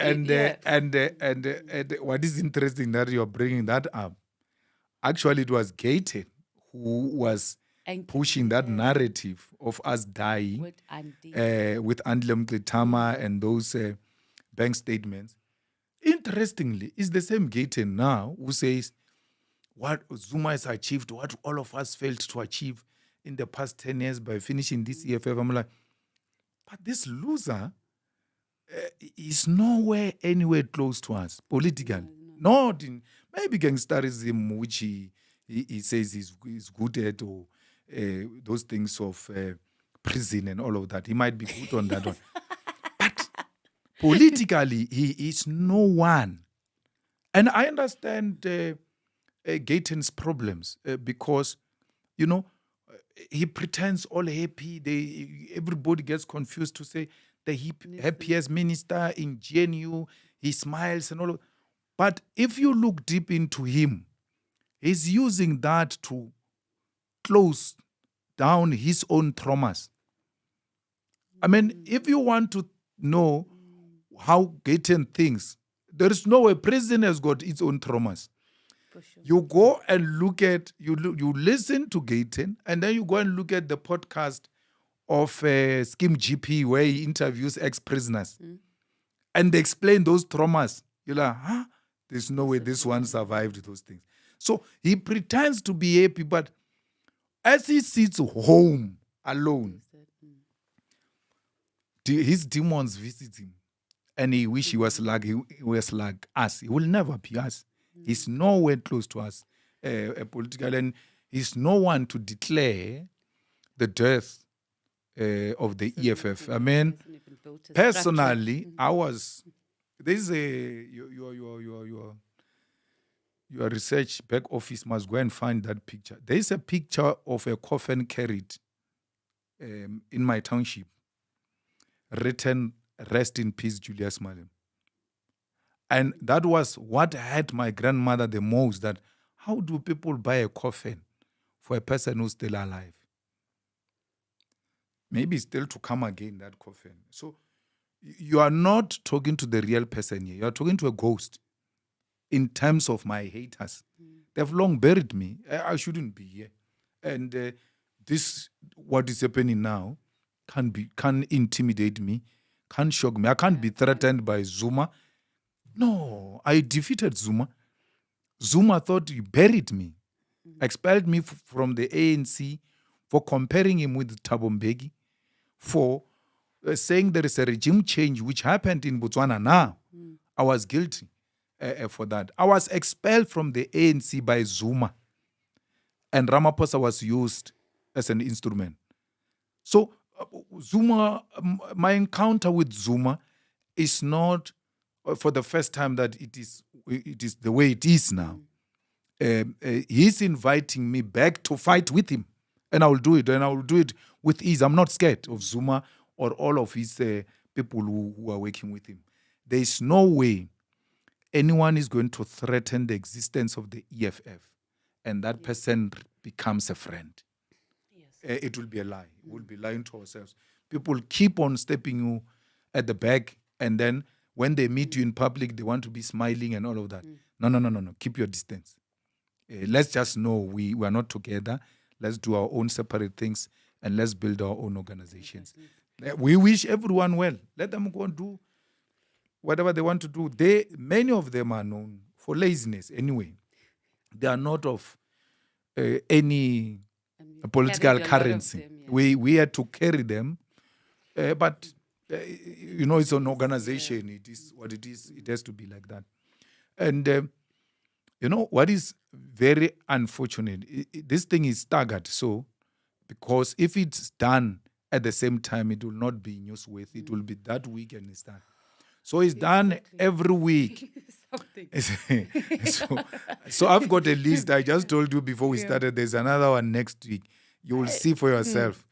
And what is interesting that you're bringing that up, actually it was Gayton who was pushing that narrative of us dying with Andile Mqitama and those bank statements. Interestingly, it's the same Gayton now who says what Zuma has achieved, what all of us failed to achieve in the past 10 years by finishing this EFF. I'm like, but this loser is nowhere anywhere close to us politically. Not in maybe gangsterism, which he says he's good at, or those things of prison and all of that. He might be good on that one. But politically, he is no one. And I understand Gayton's problems because, he pretends all happy. Everybody gets confused to say the happiest minister in GNU. He smiles and all of. But if you look deep into him, he's using that to close down his own traumas. I mean, if you want to know how Gayton thinks, there is no way. Prison has got its own traumas. Sure. You go and look at, you listen to Gayton, and then you go and look at the podcast of Scheme GP where he interviews ex-prisoners. And they explain those traumas. You're like, there's no way this one survived those things. So he pretends to be happy, but as he sits home alone, his demons visit him. And he wish he was like us. He will never be us. He's nowhere close to us politically, and he's no one to declare the death of the EFF. I mean, personally, there's your research back office must go and find that picture. There's a picture of a coffin carried in my township, written, "Rest in peace, Julius Malema." And that was what hurt my grandmother the most, that how do people buy a coffin for a person who's still alive? Maybe still to come again, that coffin. So you are not talking to the real person here. You are talking to a ghost in terms of my haters. They've long buried me. I shouldn't be here. And this, what is happening now, can intimidate me, can shock me. I can't be threatened by Zuma. No, I defeated Zuma. Zuma thought he buried me, expelled me from the ANC for comparing him with Thabo Mbeki, for saying there is a regime change which happened in Botswana now. I was guilty for that. I was expelled from the ANC by Zuma, and Ramaphosa was used as an instrument. So Zuma, my encounter with Zuma is not for the first time that it is the way it is now. He's inviting me back to fight with him, and I will do it, and I will do it with ease. I'm not scared of Zuma or all of his people who are working with him. There is no way anyone is going to threaten the existence of the EFF, and that person becomes a friend. Yes. It will be a lie. We'll be lying to ourselves. People keep on stepping you at the back, and then when they meet you in public, they want to be smiling and all of that. No. Keep your distance. Let's just know we are not together. Let's do our own separate things, and let's build our own organizations. We wish everyone well. Let them go and do whatever they want to do. Many of them are known for laziness anyway. They are not of any political currency. Them, yeah. We had to carry them, but it's an organization. Yeah. It is what it is. It has to be like that. And what is very unfortunate, this thing is staggered. So, because if it's done at the same time, it will not be newsworthy. It will be that week and it's done. So it's done every week. so I've got a list. I just told you before we started. There's another one next week. You will see for yourself.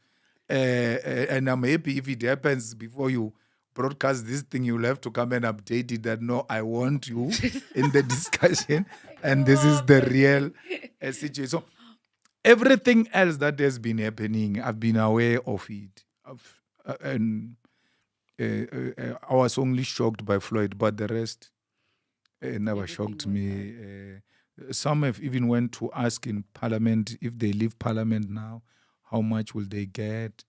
And I'm happy if it happens before you broadcast this thing, you'll have to come and update it that, no, I want you in the discussion. And this is the real situation. So everything else that has been happening, I've been aware of it. And I was only shocked by Floyd, but the rest never Everything shocked was me. Some have even went to ask in Parliament if they leave Parliament now, how much will they get?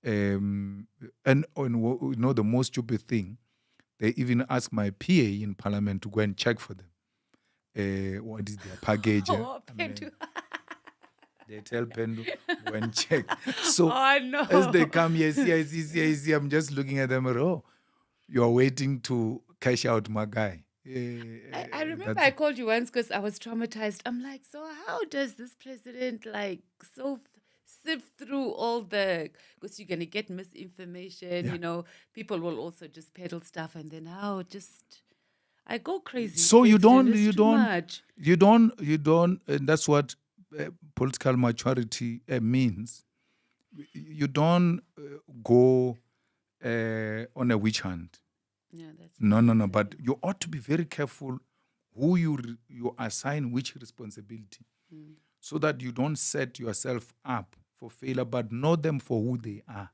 And the most stupid thing, they even asked my PA in Parliament to go and check for them. What is their package? Oh, Pendu. They tell Pendu, go and check. So Oh, no. as they come here, CIC, I'm just looking at them. Oh, you're waiting to cash out my guy. I remember I called you once because I was traumatized. I'm like, so how does this president sift through all the, because you're going to get misinformation, Yeah. people will also just peddle stuff, and then I go crazy. So you President, don't, it's you too don't, much. you don't, you don't, and that's what political maturity means. You don't go on a witch hunt. Yeah, that's No. But you ought to be very careful who you assign which responsibility, so that you don't set yourself up for failure, but know them for who they are.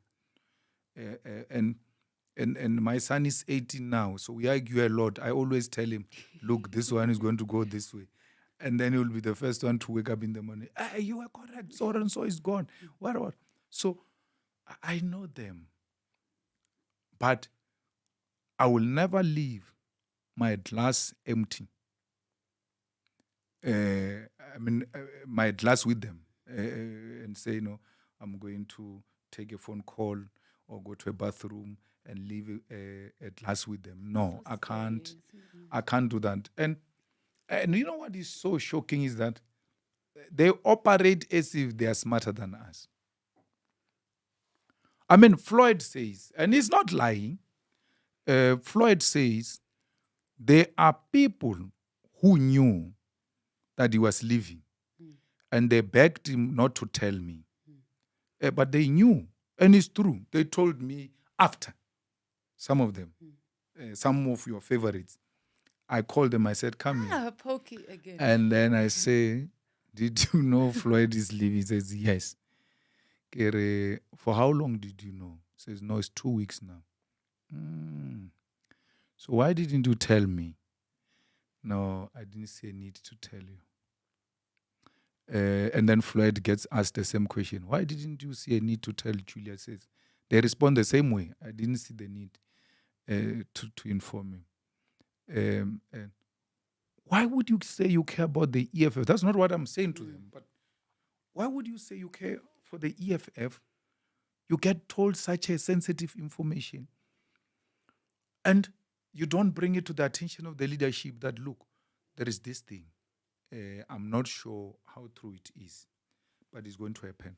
And my son is 18 now, so we argue a lot. I always tell him, look, this one is going to go this way. And then he will be the first one to wake up in the morning. Hey, you are correct. So and so is gone. What? So I know them. But I will never leave my glass empty. My glass with them and say, I'm going to take a phone call or go to a bathroom and leave a glass with them. No, I can't. I can't do that. And you know what is so shocking is that they operate as if they are smarter than us. I mean, Floyd says, and he's not lying, Floyd says there are people who knew that he was leaving and they begged him not to tell me. But they knew, and it's true. They told me after, some of them, some of your favorites. I called them, I said, come here. Pokey again. And then I say, did you know Floyd is leaving? He says, yes. Kere, for how long did you know? He says, no, it's 2 weeks now. So why didn't you tell me? No, I didn't see a need to tell you. And then Floyd gets asked the same question. Why didn't you see a need to tell Julius? Says, they respond the same way. I didn't see the need to inform him. Why would you say you care about the EFF? That's not what I'm saying to them. But why would you say you care for the EFF? You get told such a sensitive information, and you don't bring it to the attention of the leadership that, look, there is this thing. I'm not sure how true it is, but it's going to happen.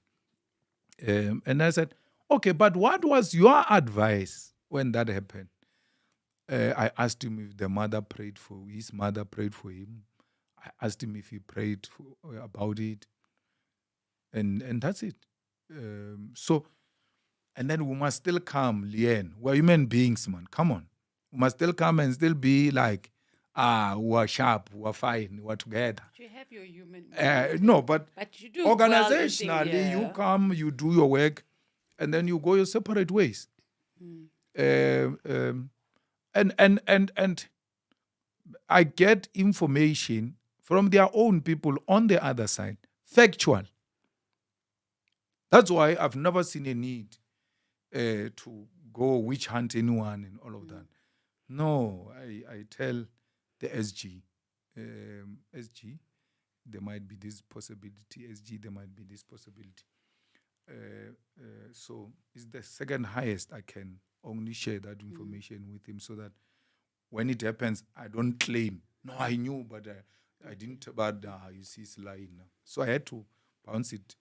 And I said, okay, but what was your advice when that happened? I asked him if his mother prayed for him. I asked him if he prayed about it. And that's it. And then we must still come, Lien. We're human beings, man. Come on. We must still come and still be like, we're sharp, we're fine, we're together. But you have your human. No, but you do organizationally, you come, you do your work, and then you go your separate ways. And I get information from their own people on the other side, factual. That's why I've never seen a need to go witch hunt anyone and all of that. No, I tell the SG, there might be this possibility. SG, there might be this possibility. So it's the second highest. I can only share that information with him so that when it happens, I don't claim, no, I knew, but I didn't, but you see, it's lying now. So I had to bounce it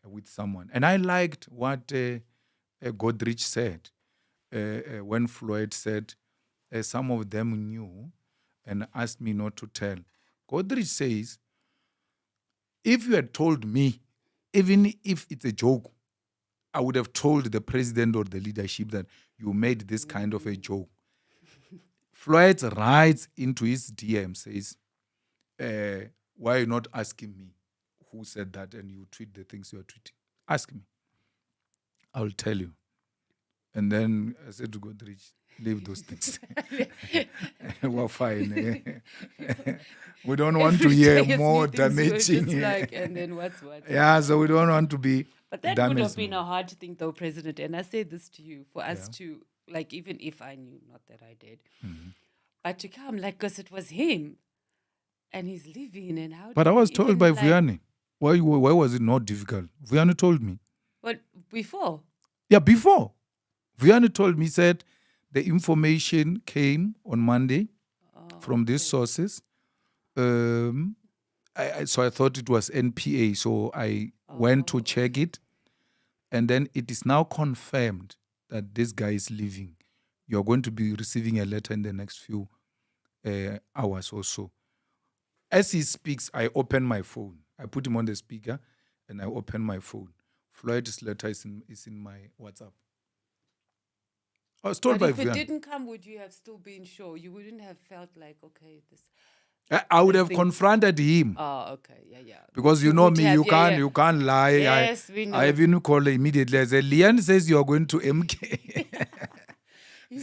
with someone. And I liked what Godrich said when Floyd said, some of them knew and asked me not to tell. Godrich says, if you had told me, even if it's a joke, I would have told the president or the leadership that you made this kind of a joke. Floyd writes into his DM, says, why are you not asking me who said that and you tweet the things you are tweeting? Ask me. I'll tell you. And then I said to Godrich, leave those things. We're fine. We don't want to hear more damaging. Like, and then what's what? Yeah, so we don't want to be. But that would have been a hard thing, though, President. And I say this to you, for us to, like, even if I knew, not that I did, but to come, like, because it was him and he's leaving. And how? But I was told by Vuyani. Why was it not difficult? Vuyani told me. But before? Yeah, before. Vuyani told me, said the information came on Monday from these sources. So I thought it was NPA. So I went to check it. And then it is now confirmed that this guy is leaving. You're going to be receiving a letter in the next few hours or so. As he speaks, I open my phone. I put him on the speaker and I open my phone. Floyd's letter is in my WhatsApp. I was told by Vuyani. If it didn't come, would you have still been sure? You wouldn't have felt like, okay, this... I would have confronted him. Oh, okay, yeah. Because you know me, you can't lie. Yes, we know. I even called immediately. I said, Leanne says you are going to MK.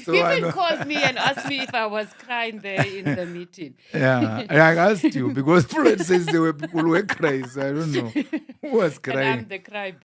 So you even called me and asked me if I was crying there in the meeting. Yeah, I asked you because Floyd says there were people who were crying. So I don't know who was crying. And I'm the crybaby.